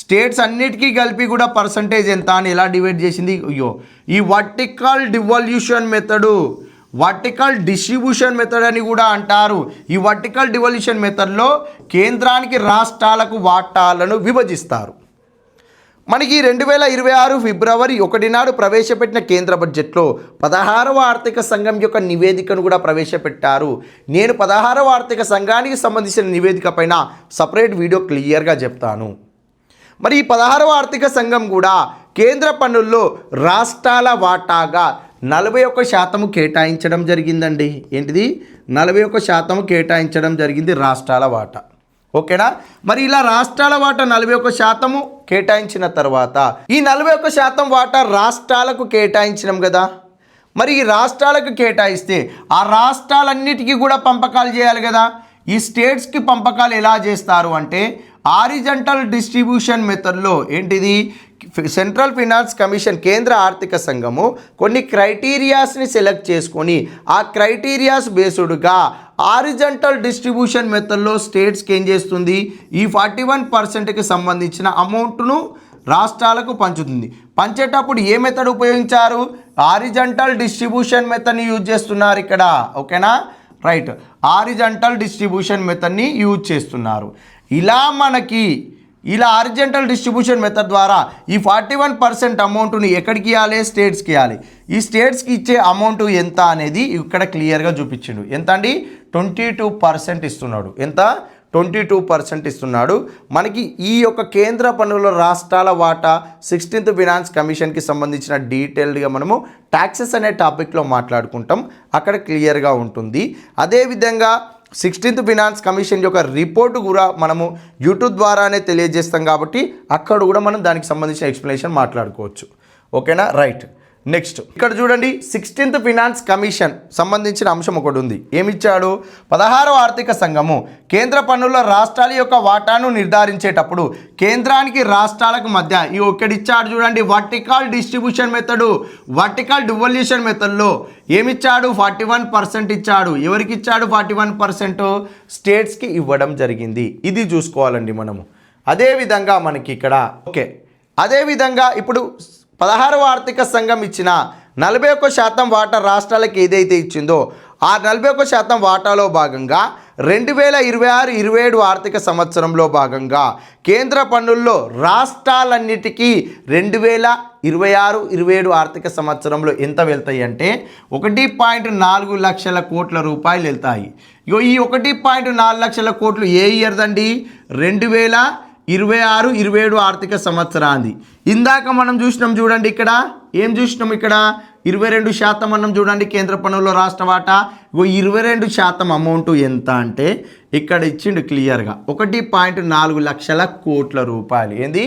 స్టేట్స్ అన్నిటికీ కలిపి కూడా పర్సంటేజ్ ఎంత అని ఎలా డివైడ్ చేసింది? ఈ vertical devolution method, vertical distribution method అని కూడా అంటారు. ఈ వర్టికల్ డివల్యూషన్ మెథడ్లో కేంద్రానికి, రాష్ట్రాలకు వాటాలను విభజిస్తారు. మనకి 2026 ఫిబ్రవరి 1 నాడు ప్రవేశపెట్టిన కేంద్ర బడ్జెట్లో 16వ ఆర్థిక సంఘం యొక్క నివేదికను కూడా ప్రవేశపెట్టారు. నేను 16వ ఆర్థిక సంఘానికి సంబంధించిన నివేదిక పైన సపరేట్ వీడియో క్లియర్గా చెప్తాను. మరి ఈ 16వ ఆర్థిక సంఘం కూడా కేంద్ర పన్నుల్లో రాష్ట్రాల వాటాగా 41% కేటాయించడం జరిగిందండి. ఏంటిది? 41% కేటాయించడం జరిగింది రాష్ట్రాల వాటా. ఓకేనా? మరి ఇలా రాష్ట్రాల వాటా 41% కేటాయించిన తర్వాత ఈ 41% వాటా రాష్ట్రాలకు కేటాయించినాం కదా. మరి ఈ రాష్ట్రాలకు కేటాయిస్తే ఆ రాష్ట్రాలన్నిటికీ కూడా పంపకాలు చేయాలి కదా. ఈ స్టేట్స్కి పంపకాలు ఎలా చేస్తారు అంటే హారిజంటల్ డిస్ట్రిబ్యూషన్ మెథడ్లో. ఏంటిది? సెంట్రల్ ఫినాన్స్ కమిషన్, కేంద్ర ఆర్థిక సంఘము కొన్ని క్రైటీరియాస్ని సెలెక్ట్ చేసుకొని ఆ క్రైటీరియాస్ బేస్డ్గా హారిజంటల్ డిస్ట్రిబ్యూషన్ మెథడ్లో స్టేట్స్కి ఏం చేస్తుంది? ఈ 41%కి సంబంధించిన అమౌంట్ను రాష్ట్రాలకు పంచుతుంది. పంచేటప్పుడు ఏ మెథడ్ ఉపయోగించారు? హారిజంటల్ డిస్ట్రిబ్యూషన్ మెథడ్ని యూజ్ చేస్తున్నారు ఇక్కడ. ఓకేనా? రైట్, హారిజంటల్ డిస్ట్రిబ్యూషన్ మెథడ్ని యూజ్ చేస్తున్నారు. ఇలా హారిజంటల్ డిస్ట్రిబ్యూషన్ మెథడ్ ద్వారా ఈ 41% అమౌంట్ని ఎక్కడికి ఇవ్వాలి? స్టేట్స్కి ఇవ్వాలి. ఈ స్టేట్స్కి ఇచ్చే అమౌంట్ ఎంత అనేది ఇక్కడ క్లియర్గా చూపించిండు. ఎంత అండి? 22% ఇస్తున్నాడు. ఎంత? 22% ఇస్తున్నాడు. మనకి ఈ యొక్క కేంద్ర పన్నుల రాష్ట్రాల వాటా 16th ఫినాన్స్ కమిషన్కి సంబంధించిన డీటెయిల్డ్గా మనము ట్యాక్సెస్ అనే టాపిక్లో మాట్లాడుకుంటాం, అక్కడ క్లియర్గా ఉంటుంది. అదేవిధంగా 16th ఫినాన్స్ కమిషన్ యొక్క రిపోర్టు కూడా మనము యూట్యూబ్ ద్వారానే తెలియజేస్తాం కాబట్టి అక్కడ కూడా మనం దానికి సంబంధించిన ఎక్స్ప్లెనేషన్ మాట్లాడుకోవచ్చు. ఓకేనా? రైట్, నెక్స్ట్ ఇక్కడ చూడండి, 16th ఫినాన్స్ కమిషన్ సంబంధించిన అంశం ఒకటి ఉంది. ఏమిచ్చాడు? 16వ ఆర్థిక సంఘము కేంద్ర పన్నుల రాష్ట్రాల యొక్క వాటాను నిర్ధారించేటప్పుడు కేంద్రానికి, రాష్ట్రాలకు మధ్య ఈ ఒక్కడిచ్చాడు చూడండి, vertical distribution method, vertical devolution మెథడ్లో ఏమిచ్చాడు? 41% ఇచ్చాడు. ఎవరికి ఇచ్చాడు? 41% స్టేట్స్కి ఇవ్వడం జరిగింది. ఇది చూసుకోవాలండి మనము. అదేవిధంగా మనకి ఇక్కడ అదేవిధంగా ఇప్పుడు 16వ ఆర్థిక సంఘం ఇచ్చిన 41% వాటా రాష్ట్రాలకు ఏదైతే ఇచ్చిందో ఆ 41% వాటాలో భాగంగా 2026-27 ఆర్థిక సంవత్సరంలో భాగంగా కేంద్ర పన్నుల్లో రాష్ట్రాలన్నిటికీ 2026-27 ఆర్థిక సంవత్సరంలో ఎంత వెళ్తాయి అంటే 1.4 లక్షల కోట్ల రూపాయలు వెళ్తాయి. ఈ 1.4 లక్షల కోట్లు ఏ ఇయర్ దండి? 2026-27 ఆర్థిక సంవత్సరాన్ని. ఇందాక మనం చూసినాం చూడండి, ఇక్కడ ఏం చూసినాం? ఇక్కడ 22% అన్నం చూడండి కేంద్ర పన్నుల్లో రాష్ట్ర వాటా. 22% అమౌంట్ ఎంత అంటే ఇక్కడ ఇచ్చిండు క్లియర్గా 1.4 లక్షల కోట్ల రూపాయలు. ఏంది?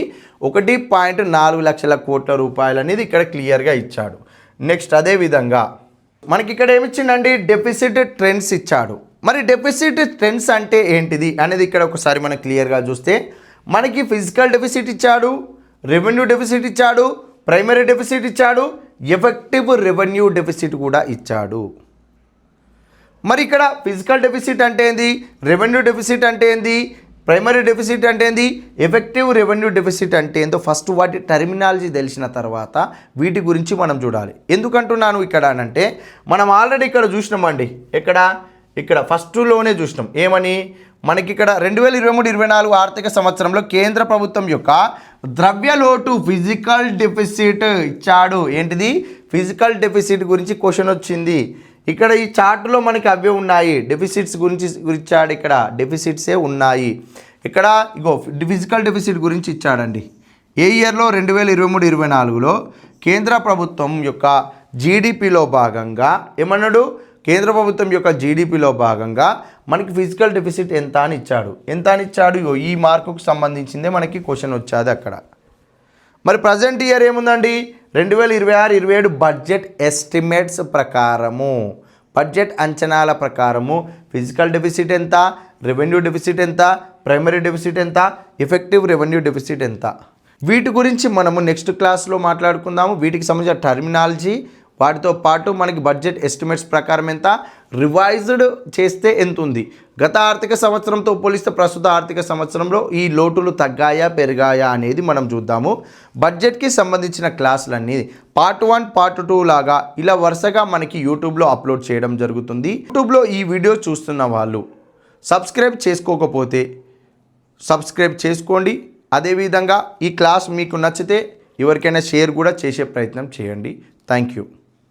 1.4 లక్షల కోట్ల రూపాయలు అనేది ఇక్కడ క్లియర్గా ఇచ్చాడు. నెక్స్ట్ అదేవిధంగా మనకి ఇక్కడ ఏమిచ్చిండండి? డెఫిసిట్ ట్రెండ్స్ ఇచ్చాడు. మరి డెఫిసిట్ ట్రెండ్స్ అంటే ఏంటిది అనేది ఇక్కడ ఒకసారి మనం క్లియర్గా చూస్తే మనకి ఫిజికల్ డెఫిసిట్ ఇచ్చాడు, రెవెన్యూ డెఫిసిట్ ఇచ్చాడు, ప్రైమరీ డెఫిసిట్ ఇచ్చాడు, ఎఫెక్టివ్ రెవెన్యూ డెఫిసిట్ కూడా ఇచ్చాడు. మరి ఇక్కడ ఫిజికల్ డెఫిసిట్ అంటే ఏంది, రెవెన్యూ డెఫిసిట్ అంటే ఏంది, ప్రైమరీ డెఫిసిట్ అంటే ఏంది, ఎఫెక్టివ్ రెవెన్యూ డెఫిసిట్ అంటే ఏందో ఫస్ట్ వాటి టర్మినాలజీ తెలిసిన తర్వాత వీటి గురించి మనం చూడాలి. ఎందుకంటున్నాను ఇక్కడ అనంటే మనం ఆల్రెడీ ఇక్కడ చూసినామండి, ఇక్కడ ఫస్ట్లోనే చూసినాం ఏమని, మనకి ఇక్కడ 2023-24 ఆర్థిక సంవత్సరంలో కేంద్ర ప్రభుత్వం యొక్క ద్రవ్యలోటు ఫిజికల్ డెఫిసిట్ ఇచ్చాడు. ఏంటిది, ఫిజికల్ డెఫిసిట్ గురించి క్వశ్చన్ వచ్చింది. ఇక్కడ ఈ చార్టులో మనకి అవే ఉన్నాయి, డెఫిసిట్స్ గురించి ఇచ్చాడు. ఇక్కడ డెఫిసిట్సే ఉన్నాయి. ఇక్కడ ఇగో ఫిజికల్ డెఫిసిట్ గురించి ఇచ్చాడండి. ఏ ఇయర్లో 2023-24లో కేంద్ర ప్రభుత్వం యొక్క జీడిపిలో భాగంగా ఏమన్నాడు, కేంద్ర ప్రభుత్వం యొక్క జీడిపిలో భాగంగా మనకి ఫిజికల్ డెఫిసిట్ ఎంత అని ఇచ్చాడు. ఇగో ఈ మార్కుకు సంబంధించిందే మనకి క్వశ్చన్ వచ్చేది అక్కడ. మరి ప్రజెంట్ ఇయర్ ఏముందండి, 2026-27 బడ్జెట్ ఎస్టిమేట్స్ ప్రకారము, బడ్జెట్ అంచనాల ప్రకారము ఫిజికల్ డెఫిసిట్ ఎంత, రెవెన్యూ డెఫిసిట్ ఎంత, ప్రైమరీ డెఫిసిట్ ఎంత, ఎఫెక్టివ్ రెవెన్యూ డెఫిసిట్ ఎంత, వీటి గురించి మనము నెక్స్ట్ క్లాస్లో మాట్లాడుకుందాము. వీటికి సంబంధించిన టర్మినాలజీ, వాటితో పాటు మనకి బడ్జెట్ ఎస్టిమేట్స్ ప్రకారం ఎంత, రివైజ్డ్ చేస్తే ఎంత ఉంది, గత ఆర్థిక సంవత్సరంతో పోలిస్తే ప్రస్తుత ఆర్థిక సంవత్సరంలో ఈ లోటులు తగ్గాయా పెరిగాయా అనేది మనం చూద్దాము. బడ్జెట్కి సంబంధించిన క్లాసులన్నీ పార్ట్ 1 పార్ట్ 2 లాగా ఇలా వరుసగా మనకి యూట్యూబ్లో అప్లోడ్ చేయడం జరుగుతుంది. యూట్యూబ్లో ఈ వీడియో చూస్తున్న వాళ్ళు సబ్స్క్రైబ్ చేసుకోకపోతే సబ్స్క్రైబ్ చేసుకోండి. అదేవిధంగా ఈ క్లాస్ మీకు నచ్చితే ఎవరికైనా షేర్ కూడా చేసే ప్రయత్నం చేయండి. Thank you.